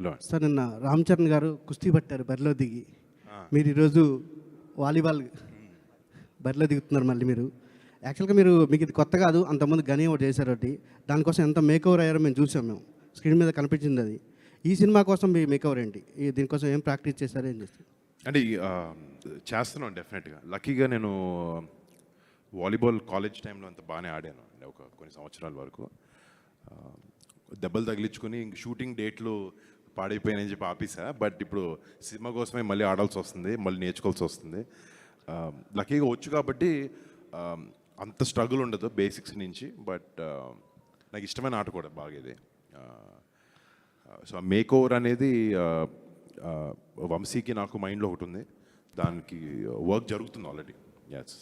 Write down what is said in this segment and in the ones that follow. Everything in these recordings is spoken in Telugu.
హలో సార్, నిన్న రామ్ చరణ్ గారు కుస్తీ పట్టారు బరిలో దిగి. మీరు ఈరోజు వాలీబాల్ బరిలో దిగుతున్నారు మళ్ళీ మీరు. యాక్చువల్గా మీకు ఇది కొత్త కాదు, అంతకుముందు గని ఒకటి చేశారు ఒకటి. దానికోసం ఎంత మేకవర్ అయ్యారో మేము చూసాం, మేము స్క్రీన్ మీద కనిపించింది అది. ఈ సినిమా కోసం మీ మేకవర్ ఏంటి? దీనికోసం ఏం ప్రాక్టీస్ చేశారు, ఏం చేస్తారు? అంటే చేస్తున్నాను డెఫినెట్గా. లక్కీగా నేను వాలీబాల్ కాలేజ్ టైంలో అంత బాగానే ఆడాను అండి, ఒక కొన్ని సంవత్సరాల వరకు. దెబ్బలు తగిలించుకొని షూటింగ్ డేట్లు పాడైపోయాయని చెప్పి ఆపేసా. బట్ ఇప్పుడు సినిమా కోసమే మళ్ళీ ఆడాల్సి వస్తుంది, మళ్ళీ నేర్చుకోవాల్సి వస్తుంది. లక్కీగా వచ్చు కాబట్టి అంత స్ట్రగుల్ ఉండదు బేసిక్స్ నుంచి. బట్ నాకు ఇష్టమైన ఆట కూడా బాగా ఇది. సో ఆ మేక్ ఓవర్ అనేది వంశీకి నాకు మైండ్లో ఒకటి ఉంది, దానికి వర్క్ జరుగుతుంది ఆల్రెడీ. ఎస్,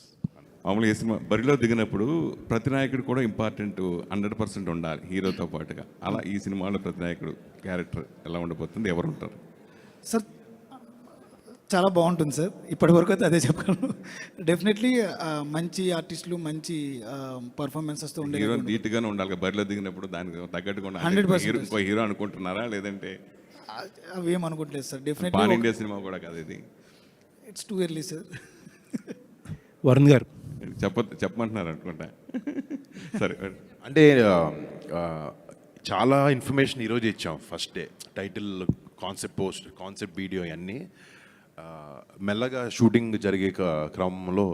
మామూలుగా సినిమా బరిలో దిగినప్పుడు ప్రతి నాయకుడు కూడా ఇంపార్టెంట్ 100% ఉండాలి హీరోతో పాటుగా. అలా ఈ సినిమాలో ప్రతి నాయకుడు క్యారెక్టర్ ఎలా ఉండబోతుంది, ఎవరు ఉంటారు? సార్ చాలా బాగుంటుంది సార్, ఇప్పటి వరకు అయితే అదే చెప్పగలను. డెఫినెట్లీ మంచి ఆర్టిస్టులు, మంచి పర్ఫార్మెన్సెస్తో ఉండే హీరో ధీటుగానే ఉండాలి బరిలో దిగినప్పుడు, దానికి తగ్గట్టుగా 100% ఇంకో హీరో అనుకుంటున్నారా, లేదంటే అవి ఏం అనుకోవట్లేదు sir. Pan definitely India cinema కూడా కాదు ఇది. It's too early sir. Varun గారు చెప్పమంటున్నారు అనుకుంటా. సరే, అంటే చాలా ఇన్ఫర్మేషన్ ఈరోజు ఇచ్చాం. First day title, concept post, concept video అన్నీ మెల్లగా షూటింగ్ జరిగే క్రమంలో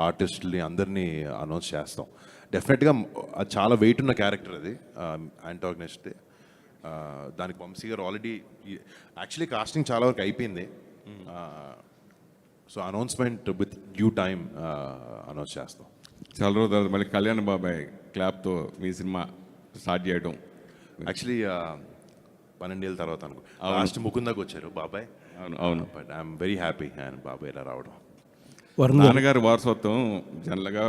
ఆర్టిస్టుల్ని అందరినీ అనౌన్స్ చేస్తాం. డెఫినెట్గా అది చాలా వెయిట్ ఉన్న క్యారెక్టర్ అది, యాంటాగనిస్ట్. దానికి వంశీ గారు ఆల్రెడీ యాక్చువల్లీ కాస్టింగ్ చాలా వరకు అయిపోయింది. So announcement with due time announce చేస్తాం. చాలా రోజుల తర్వాత మళ్ళీ కళ్యాణ్ బాబాయ్ క్లాప్తో మీ సినిమా స్టార్ట్ చేయడం. యాక్చువల్లీ 12 ఏళ్ళ తర్వాత అనుకో, లాస్ట్ ముకుందాకి వచ్చారు బాబాయ్. అవును. బట్ ఐఎమ్ వెరీ హ్యాపీ ఆయన బాబాయ్ ఇలా రావడం. నాన్నగారి వారసత్వం జనరల్గా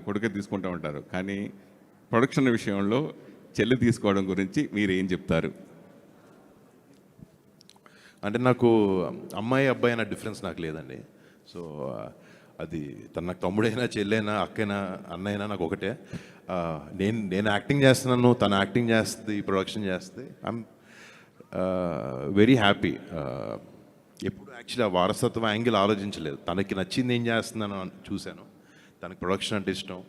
కొడుకే తీసుకుంటూ ఉంటారు, కానీ ప్రొడక్షన్ విషయంలో చెల్లి తీసుకోవడం గురించి మీరు ఏం చెప్తారు? అంటే నాకు అమ్మాయి అబ్బాయి అన్న డిఫరెన్స్ నాకు లేదండి. సో అది తన నాకు తమ్ముడైనా, చెల్లైనా, అక్కైనా, అన్నైనా నాకు ఒకటే. నేను యాక్టింగ్ చేస్తున్నాను, తను యాక్టింగ్ చేస్తుంది, ప్రొడక్షన్ చేస్తుంది. I'm very happy. ఎప్పుడు యాక్చువల్లీ ఆ వారసత్వం యాంగిల్ ఆలోచించలేదు. తనకి నచ్చింది ఏం చేస్తున్నాను చూశాను. తనకి ప్రొడక్షన్ అంటే ఇష్టం,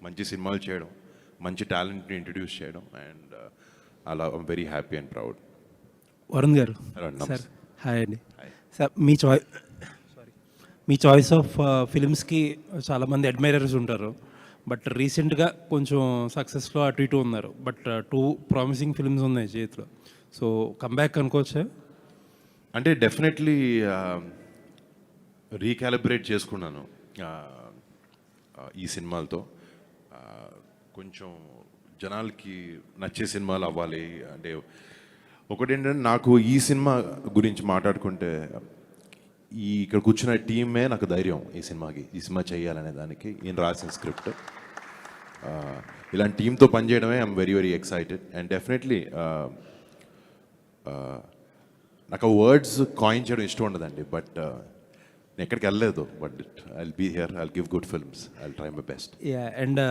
మంచి సినిమాలు చేయడం, మంచి టాలెంట్ని ఇంట్రడ్యూస్ చేయడం, అండ్ అలా I'm very happy and proud. Varun గారు సార్, హాయ్ అండి. సార్, మీ చాయిస్ ఆఫ్ ఫిలిమ్స్కి చాలామంది అడ్మైరర్స్ ఉంటారు, బట్ రీసెంట్గా కొంచెం సక్సెస్లో అటు ఇటు ఉన్నారు. బట్ 2 ప్రామిసింగ్ ఫిల్మ్స్ ఉన్నాయి చేతిలో. సో కంబ్యాక్ అనుకోవచ్చా? అంటే డెఫినెట్లీ రీకాలిబ్రేట్ చేసుకున్నాను ఈ సినిమాలతో. కొంచెం జనాలకి నచ్చే సినిమాలు అవ్వాలి. అంటే ఒకటేంటంటే, నాకు ఈ సినిమా గురించి మాట్లాడుకుంటే ఇక్కడ కూర్చున్న టీమే నాకు ధైర్యం. ఈ సినిమా చేయాలనే దానికి ఈయన రాసిన స్క్రిప్ట్, ఇలాంటి టీంతో పనిచేయడమే I'm very very excited. And definitely నాకు వర్డ్స్ కాయిన్ చేయడం ఇష్టం ఉండదండి, బట్ నేను ఎక్కడికి వెళ్ళలేదు. But I'll be here, I'll give good films, I'll try my best. And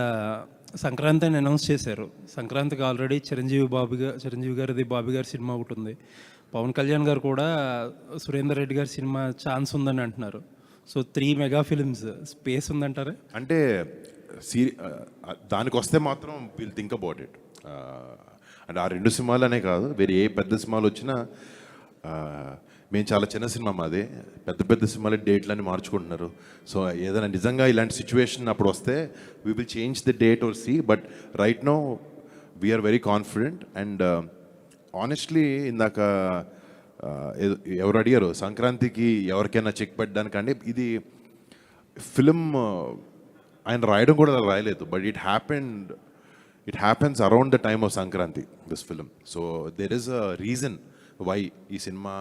Sankranti అని అనౌన్స్ చేశారు. సంక్రాంతికి ఆల్రెడీ చిరంజీవి గారిది బాబీ గారి సినిమా ఒకటి ఉంది. పవన్ కళ్యాణ్ గారు కూడా సురేందర్ రెడ్డి గారి సినిమా ఛాన్స్ ఉందని అంటున్నారు. సో 3 మెగా ఫిల్మ్స్ స్పేస్ ఉందంటారా? అంటే దానికి వస్తే మాత్రం విల్ థింక్ అబౌట్ ఇట్. అంటే ఆ 2 సినిమాలనే కాదు, వేరే ఏ పెద్ద సినిమాలు వచ్చినా, మేము చాలా చిన్న సినిమా మాది. పెద్ద సినిమాల డేట్లన్నీ మార్చుకుంటున్నారు. సో ఏదైనా నిజంగా ఇలాంటి సిచ్యువేషన్ అప్పుడు వస్తే we will change the date or see. But right now we're very confident. And honestly ఇందాక ఎవరు అడిగారు సంక్రాంతికి ఎవరికైనా చెక్ పెట్టడానికంటే, ఇది ఫిలిం ఆయన రాయడం కూడా రాయలేదు, but it happens around the time of Sankranti, this film. So there is a reason why ఈ సినిమా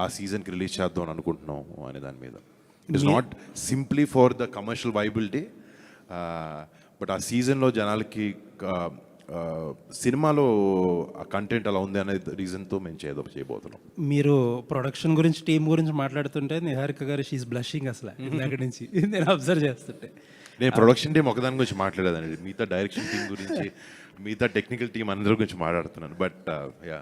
ఆ సీజన్కి రిలీజ్ చేద్దాం అని అనుకుంటున్నాం అనే దాని మీద. It is not simply for the commercial viability, but ఆ సీజన్లో జనాలకి సినిమాలో ఆ కంటెంట్ అలా ఉంది అనే రీజన్తో మేము చేయబోతున్నాం. మీరు ప్రొడక్షన్ గురించి, టీం గురించి మాట్లాడుతుంటే నిహారిక గారు షీఈస్ బ్లషింగ్ అసలు ఇందాక నుంచి నేను అబ్జర్వ్ చేస్తుంటే. నేను ప్రొడక్షన్ టీం ఒకదాని గురించి మాట్లాడేదండి, మిగతా డైరెక్షన్ టీం గురించి, మిగతా టెక్నికల్ టీం అందరి గురించి మాట్లాడుతున్నాను. But yeah